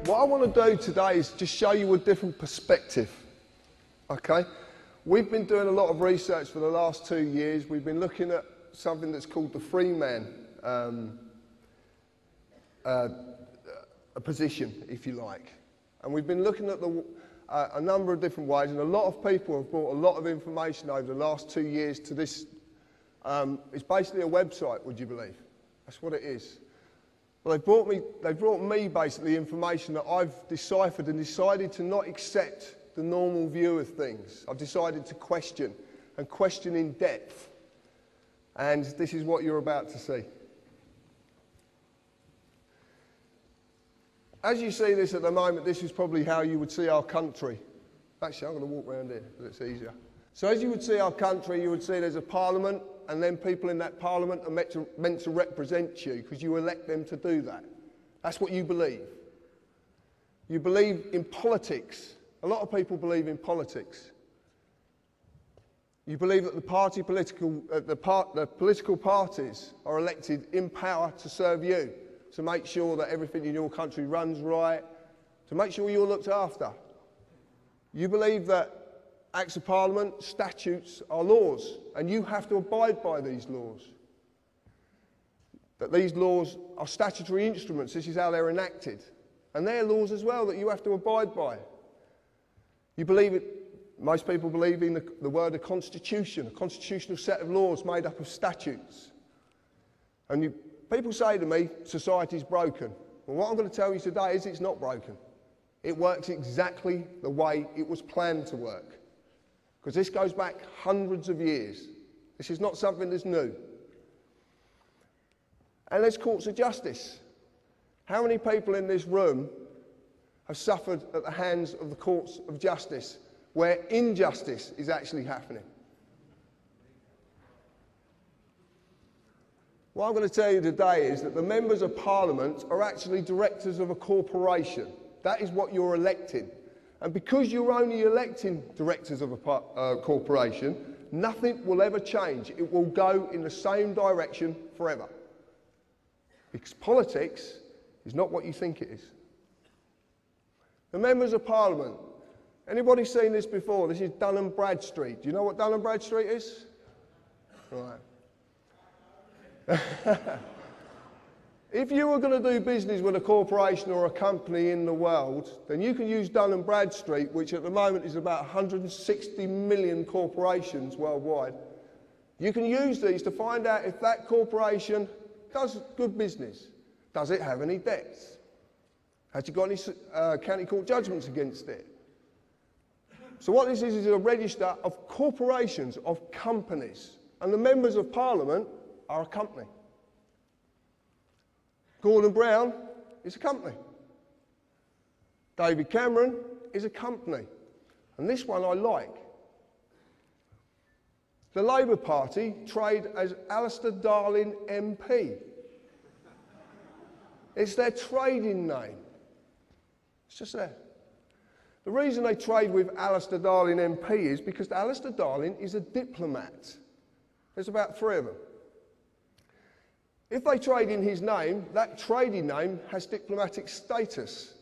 What I want to do today is just show you a different perspective, okay? We've been doing a lot of research for the last 2 years. We've been looking at something that's called the free man a position, if you like. And we've been looking at a number of different ways, and a lot of people have brought a lot of information over the last 2 years to this. It's basically a website, would you believe? That's what it is. Well, they brought me basically information that I've deciphered and decided to not accept the normal view of things. I've decided to question, and question in depth. And this is what you're about to see. As you see this at the moment, this is probably how you would see our country. Actually, I'm going to walk around here because it's easier. So as you would see our country, you would see there's a parliament, and then people in that parliament are meant to represent you because you elect them to do that. That's what you believe. You believe in politics. A lot of people believe in politics. You believe that the political parties are elected in power to serve you, to make sure that everything in your country runs right, to make sure you're looked after. You believe that Acts of Parliament, statutes are laws, and you have to abide by these laws. That these laws are statutory instruments, this is how they're enacted. And they're laws as well that you have to abide by. You believe it, most people believe in the word a constitution, a constitutional set of laws made up of statutes. And people say to me, society's broken. Well, what I'm going to tell you today is it's not broken. It works exactly the way it was planned to work. Because this goes back hundreds of years. This is not something that's new. And there's courts of justice. How many people in this room have suffered at the hands of the courts of justice where injustice is actually happening? What I'm going to tell you today is that the members of Parliament are actually directors of a corporation. That is what you're electing. And because you're only electing directors of a corporation, nothing will ever change. It will go in the same direction forever. Because politics is not what you think it is. The members of Parliament. Anybody seen this before? This is Dun & Bradstreet. Do you know what Dun & Bradstreet is? Right. If you were going to do business with a corporation or a company in the world, then you can use Dun & Bradstreet, which at the moment is about 160 million corporations worldwide. You can use these to find out if that corporation does good business. Does it have any debts? Has it got any county court judgments against it? So what this is a register of corporations, of companies. And the members of Parliament are a company. Gordon Brown is a company. David Cameron is a company. And this one I like. The Labour Party trade as Alistair Darling MP. It's their trading name. It's just there. The reason they trade with Alistair Darling MP is because Alistair Darling is a diplomat. There's about 3 of them. If they trade in his name, that trading name has diplomatic status.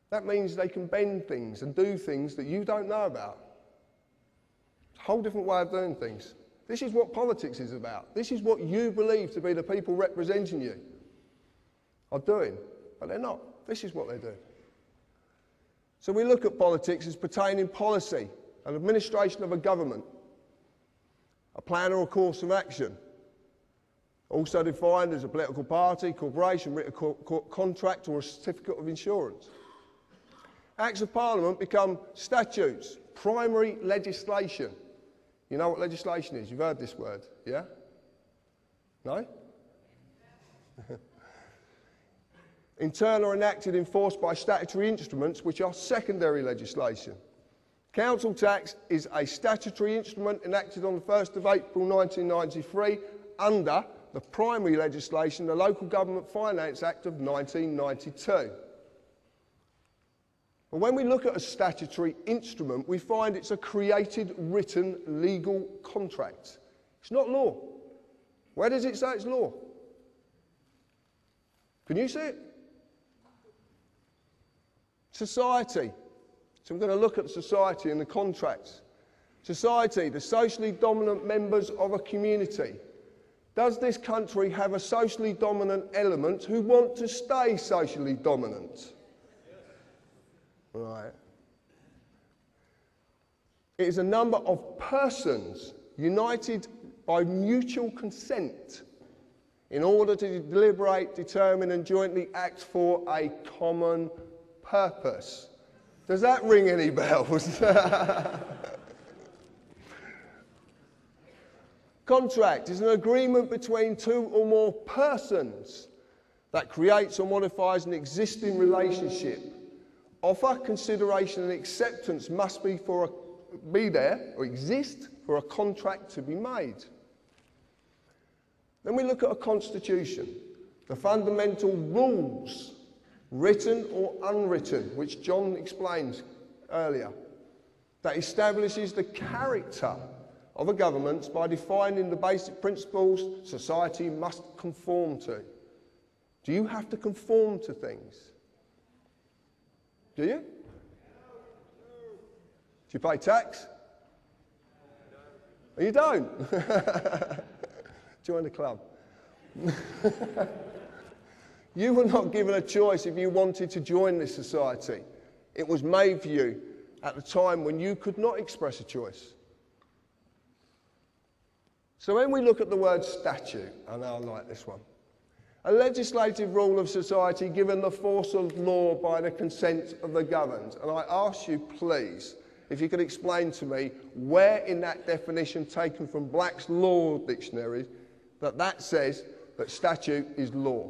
That means they can bend things and do things that you don't know about. It's a whole different way of doing things. This is what politics is about. This is what you believe to be the people representing you are doing, but they're not. This is what they do. So we look at politics as pertaining policy, an administration of a government, a plan or a course of action. Also defined as a political party, corporation, written contract or a certificate of insurance. Acts of Parliament become statutes, primary legislation. You know what legislation is? You've heard this word, yeah? No? In turn are enacted, enforced by statutory instruments which are secondary legislation. Council tax is a statutory instrument enacted on the 1st of April 1993 under the primary legislation, the Local Government Finance Act of 1992. But when we look at a statutory instrument, we find it's a created, written, legal contract. It's not law. Where does it say it's law? Can you see it? Society. So I'm going to look at society and the contracts. Society, the socially dominant members of a community. Does this country have a socially dominant element who want to stay socially dominant? Right. It is a number of persons united by mutual consent in order to deliberate, determine and jointly act for a common purpose. Does that ring any bells? Contract is an agreement between two or more persons that creates or modifies an existing relationship. Offer, consideration and acceptance must be there or exist for a contract to be made. Then we look at a constitution, the fundamental rules, written or unwritten, which John explained earlier, that establishes the character of a government by defining the basic principles society must conform to. Do you have to conform to things? Do you? Do you pay tax? No. You don't? Join the club. You were not given a choice if you wanted to join this society. It was made for you at the time when you could not express a choice. So when we look at the word statute, I know I like this one, a legislative rule of society given the force of law by the consent of the governed. And I ask you, please, if you could explain to me where in that definition taken from Black's Law Dictionary that says that statute is law.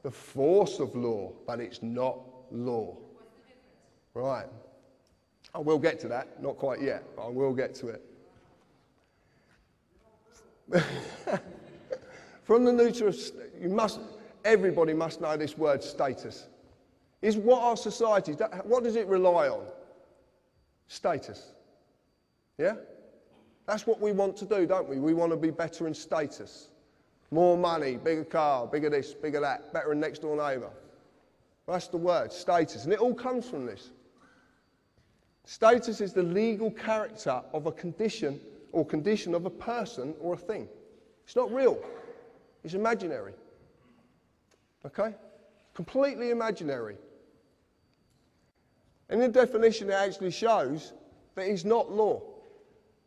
The force of law, but it's not law. Right. I will get to that, not quite yet, but I will get to it. From the neuter, everybody must know this word status. Is what our society, what does it rely on? Status. Yeah? That's what we want to do, don't we? We want to be better in status. More money, bigger car, bigger this, bigger that, better than next door neighbour. That's the word, status. And it all comes from this. Status is the legal character of a condition or condition of a person or a thing. It's not real. It's imaginary. Okay? Completely imaginary. In the definition, it actually shows that it's not law.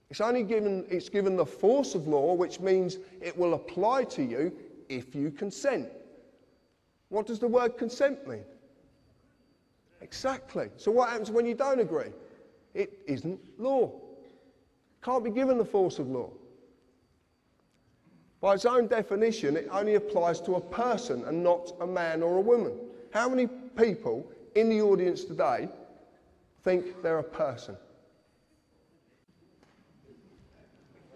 It's given the force of law, which means it will apply to you if you consent. What does the word consent mean? Exactly. So what happens when you don't agree? It isn't law. Can't be given the force of law. By its own definition, it only applies to a person and not a man or a woman. How many people in the audience today think they're a person?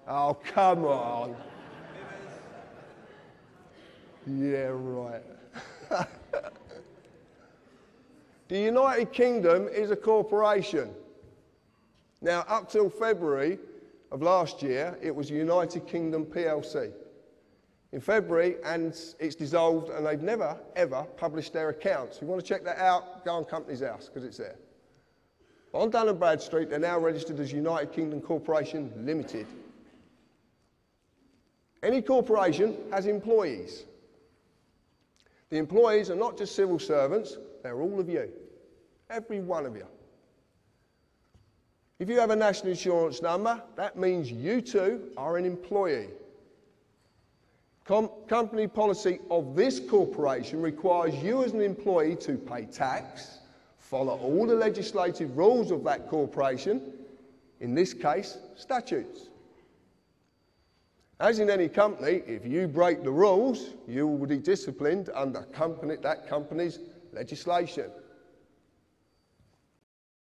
Oh, come on. Yeah, right. The United Kingdom is a corporation. Now, up till February of last year, it was United Kingdom PLC. In February, and it's dissolved, and they've never, ever published their accounts. If you want to check that out, go on Companies House, because it's there. But on Dun & Bradstreet, they're now registered as United Kingdom Corporation Limited. Any corporation has employees. The employees are not just civil servants, they're all of you. Every one of you. If you have a national insurance number, that means you too are an employee. Company policy of this corporation requires you as an employee to pay tax, follow all the legislative rules of that corporation, in this case, statutes. As in any company, if you break the rules, you will be disciplined under that company's legislation.